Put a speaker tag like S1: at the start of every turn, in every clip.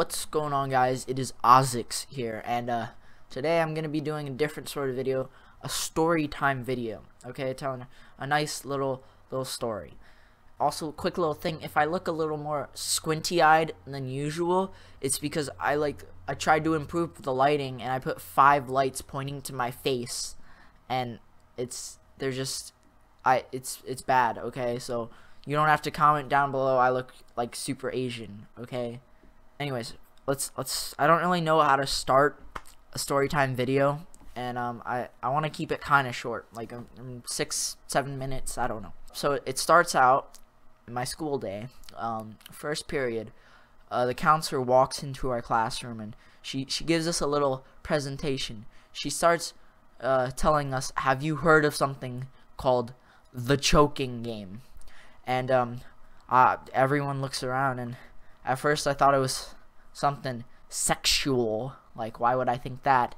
S1: What's going on, guys? It is Ozix here, and today I'm gonna be doing a different sort of video, a story time video. Okay, telling a nice little story. Also, a quick little thing: if I look a little more squinty-eyed than usual, it's because I tried to improve the lighting and I put 5 lights pointing to my face, and it's bad. Okay, so you don't have to comment down below I look like super Asian. Okay. Anyways, let's I don't really know how to start a storytime video, and I want to keep it kind of short, like 6-7 minutes, I don't know. So it starts out in my school day, first period. The counselor walks into our classroom and she gives us a little presentation. She starts telling us, have you heard of something called the choking game? And everyone looks around, and at first I thought it was something sexual, like why would I think that?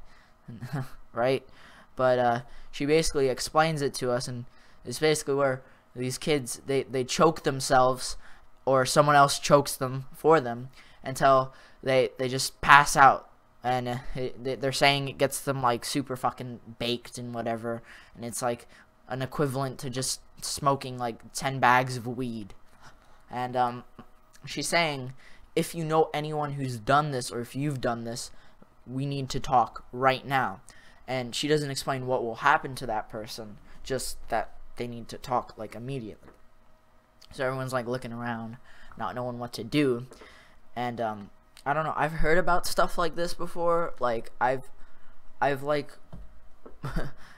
S1: Right? But she basically explains it to us, and it's basically where these kids they choke themselves, or someone else chokes them for them until they just pass out, and they're saying it gets them like super fucking baked and whatever, and it's like an equivalent to just smoking like 10 bags of weed. And she's saying, if you know anyone who's done this, or if you've done this, we need to talk right now. And she doesn't explain what will happen to that person, just that they need to talk like immediately. So everyone's like looking around, not knowing what to do. And I don't know, I've heard about stuff like this before. Like I've like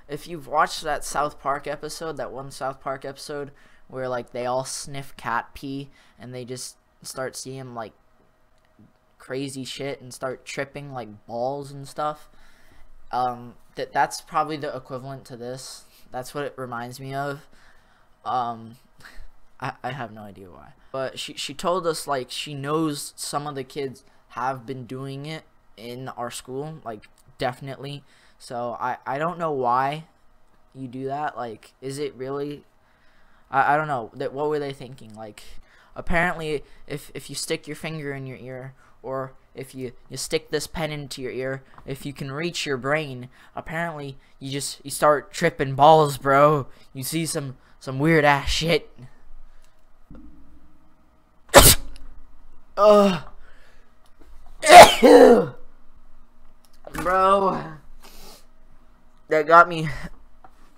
S1: if you've watched that South Park episode, that one South Park episode where like they all sniff cat pee and they just start seeing like crazy shit and start tripping like balls and stuff, that's probably the equivalent to this. That's what it reminds me of. I have no idea why, but she told us like she knows some of the kids have been doing it in our school, like definitely. So I don't know why you do that. Like, is it really, I don't know, that what were they thinking? Like, apparently if you stick your finger in your ear, or if you stick this pen into your ear, if you can reach your brain, apparently you start tripping balls, bro. You see some weird ass shit. Bro, that got me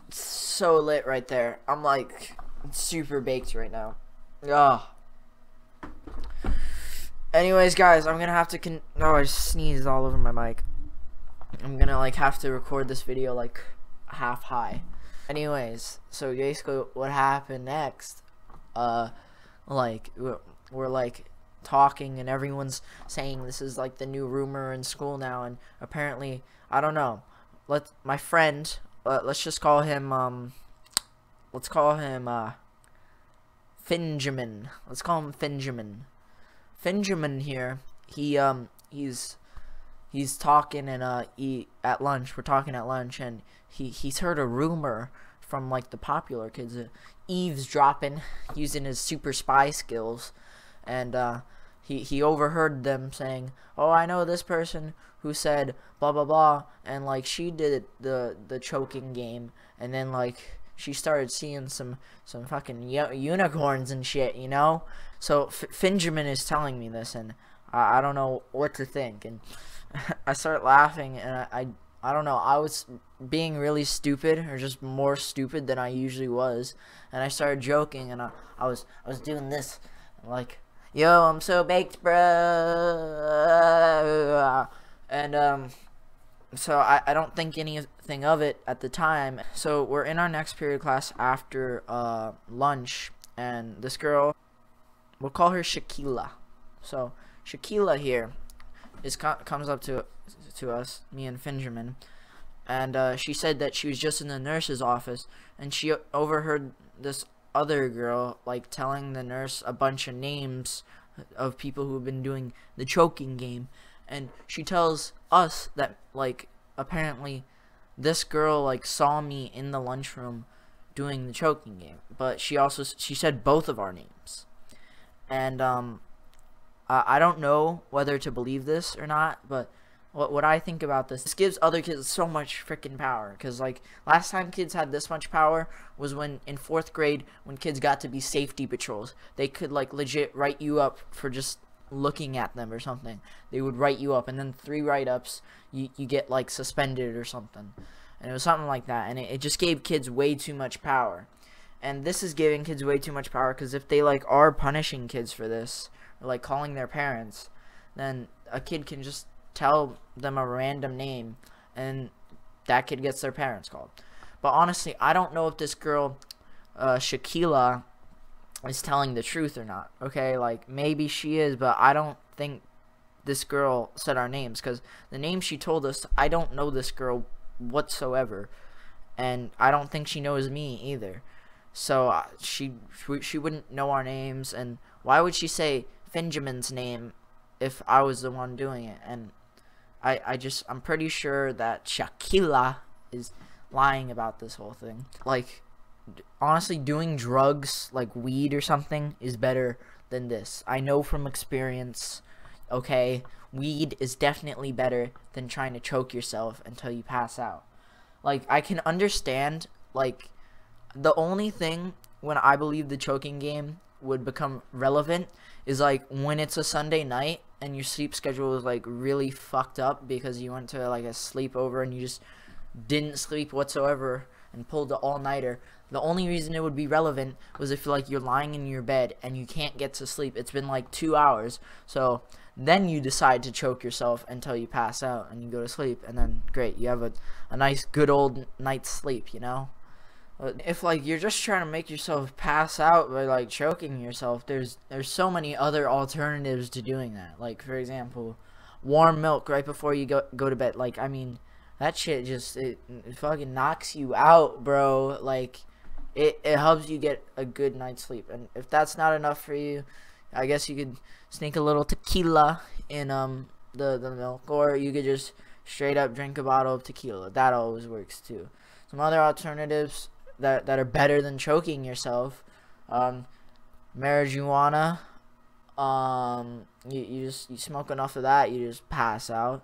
S1: so lit right there. I'm like super baked right now. Ugh. Anyways, guys, I'm gonna have to I just sneezed all over my mic. I'm gonna like have to record this video like half high. Anyways, so basically what happened next, like we're like talking, and everyone's saying this is like the new rumor in school now, and apparently, I don't know, my friend, let's just call him Finjamin. Let's call him Finjamin. Finjamin here, he's talking, and at lunch, we're talking at lunch, and he's heard a rumor from like the popular kids, eavesdropping, using his super spy skills, and he overheard them saying, oh, I know this person who said blah blah blah, and like she did the choking game, and then like she started seeing some fucking unicorns and shit, you know. So Finjamin is telling me this, and I don't know what to think, and I start laughing, and I don't know, I was being really stupid, or just more stupid than I usually was, and I started joking, and I was doing this, like, yo, I'm so baked, bro, and so I don't think anything of it at the time. So we're in our next period class after lunch, and this girl, we'll call her Shaquilla. So Shaquilla here comes up to us, me and Finjamin, and she said that she was just in the nurse's office, and she overheard this other girl like telling the nurse a bunch of names of people who've been doing the choking game, and she tells us that like apparently this girl like saw me in the lunchroom doing the choking game, but she said both of our names, and I don't know whether to believe this or not, but what I think about this gives other kids so much freaking power. Because, like, last time kids had this much power was when in 4th grade, when kids got to be safety patrols. They could, like, legit write you up for just looking at them or something. They would write you up, and then 3 write-ups, you get, like, suspended or something. And it was something like that, and it just gave kids way too much power. And this is giving kids way too much power, because if they, like, are punishing kids for this, or, like, calling their parents, then a kid can just tell them a random name, and that kid gets their parents called. But honestly, I don't know if this girl, Shaquila, is telling the truth or not, okay? Like, maybe she is, but I don't think this girl said our names, because the name she told us, I don't know this girl whatsoever, and I don't think she knows me either. So she wouldn't know our names, and why would she say Benjamin's name if I was the one doing it? And I'm pretty sure that Shaquila is lying about this whole thing. Like, honestly, doing drugs like weed or something is better than this. I know from experience, okay? Weed is definitely better than trying to choke yourself until you pass out. Like, I can understand, like, the only thing when I believe the choking game would become relevant is, like, when it's a Sunday night and your sleep schedule is, like, really fucked up because you went to, like, a sleepover and you just didn't sleep whatsoever and pulled the all-nighter. The only reason it would be relevant was if, like, you're lying in your bed and you can't get to sleep. It's been, like, 2 hours. So then you decide to choke yourself until you pass out and you go to sleep. And then, great, you have a nice, good old night's sleep, you know? But if, like, you're just trying to make yourself pass out by, like, choking yourself, there's so many other alternatives to doing that. Like, for example, warm milk right before you go to bed. Like, I mean, that shit just, it fucking knocks you out, bro. Like, it helps you get a good night's sleep. And if that's not enough for you, I guess you could sneak a little tequila in the milk, or you could just straight up drink a bottle of tequila. That always works too. Some other alternatives that are better than choking yourself: marijuana. You smoke enough of that, you just pass out.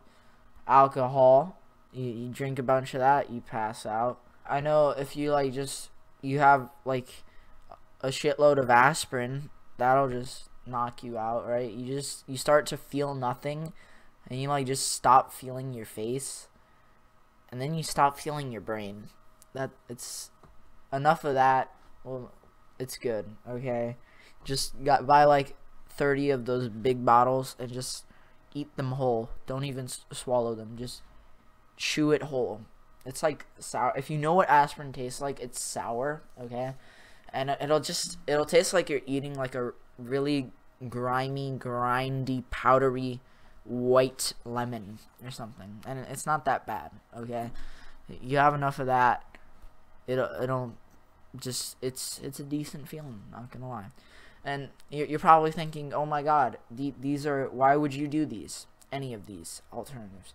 S1: Alcohol, you drink a bunch of that, you pass out. I know if you, like, you have, like, a shitload of aspirin, that'll just knock you out, right? You start to feel nothing, and you, like, just stop feeling your face, and then you stop feeling your brain. It's enough of that. Well, it's good, okay? Just buy, like, 30 of those big bottles and just eat them whole. Don't even swallow them, just chew it whole. It's like sour. If you know what aspirin tastes like, it's sour, okay? And it'll taste like you're eating, like, a really grimy, grindy, powdery white lemon or something. And it's not that bad, okay? You have enough of that, it'll just, it's a decent feeling, not gonna lie. And you're probably thinking, oh my god, these are, why would you do these, any of these alternatives?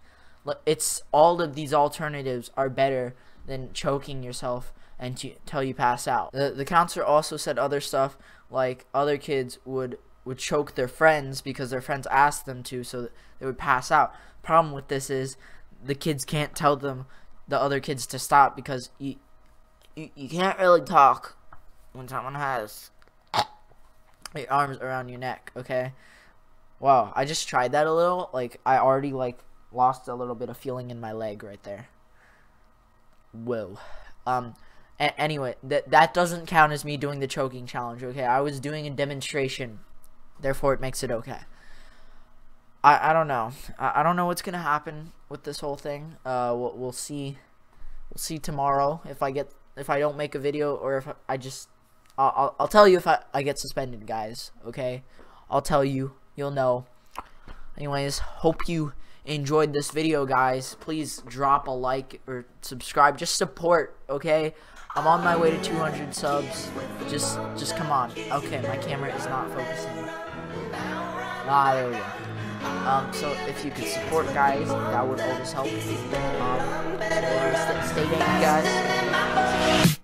S1: It's all of these alternatives are better than choking yourself until you pass out. The counselor also said other stuff, like other kids would choke their friends because their friends asked them to, so that they would pass out. Problem with this is the kids can't tell the other kids to stop, because you can't really talk when someone has your arms around your neck, okay? Wow, I just tried that a little. Like, I already, like, lost a little bit of feeling in my leg right there. Whoa. Anyway, that doesn't count as me doing the choking challenge, okay? I was doing a demonstration, therefore it makes it okay. I don't know. I don't know what's gonna happen with this whole thing. We'll see. We'll see tomorrow if I don't make a video, or if I'll tell you if I get suspended, guys, okay? I'll tell you. You'll know. Anyways, hope you enjoyed this video, guys. Please drop a like or subscribe. Just support, okay? I'm on my way to 200 subs. Just come on. Okay, my camera is not focusing. There we go. So if you could support, guys, that would always help. Stay tuned, guys.